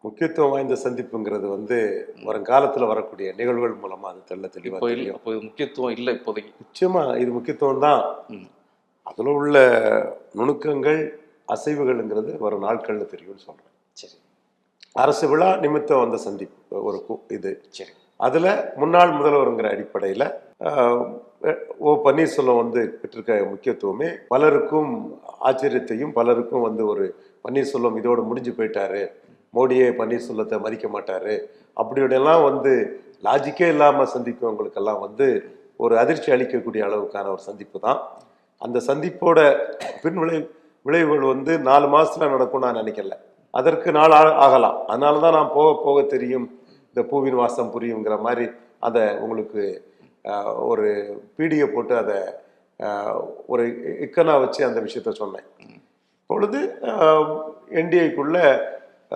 முக்கியத்துவம் வாய்ந்த சந்திப்புங்கிறது வந்து வருங்காலத்துல வரக்கூடிய நிகழ்வுகள் மூலமா அது தெளிவா இப்போ தெரியும். இப்போ இது முக்கியத்துவம் இல்லை இப்போதைக்கு. நிச்சயமா இது முக்கியத்துவம் தான். ம். அதுல உள்ள நுணுக்கங்கள், அசைவுகள்ங்கிறது வரும் நாட்கள்ல தெரியும்னு சொல்றேன். சரி அரசு விழா நிமித்தம் வந்த சந்திப்பு ஒரு இது. சரி. அதுல முன்னாள் முதல்வருங்கிற அடிப்படையில ஆஹ், ஓ பன்னீர்செல்வம் வந்து பெற்றிருக்க முக்கியத்துவமே பலருக்கும் ஆச்சரியத்தையும், பலருக்கும் வந்து ஒரு பன்னீர்செல்வம் இதோடு முடிஞ்சு போயிட்டாரு, மோடியே பன்னீர்செல்வத்தை மதிக்க மாட்டாரு அப்படியோடெல்லாம் வந்து லாஜிக்கே இல்லாம சந்திப்பவங்களுக்கெல்லாம் வந்து ஒரு அதிர்ச்சி அளிக்கக்கூடிய அளவுக்கான ஒரு சந்திப்பு தான். அந்த சந்திப்போட பின் விளைவுகள் வந்து 4 மாசத்துல நடக்கும் நான் நினைக்கல. அதற்கு நாள் ஆகலாம். அதனாலதான் நான் போக போக தெரியும் இந்த பூவின் வாசம் புரியுங்கிற மாதிரி அதை உங்களுக்கு ஒரு பீடியை போட்டு அதை ஒரு இக்கனா வச்சு அந்த விஷயத்த சொன்னேன். பொழுது என்டிஏக்குள்ள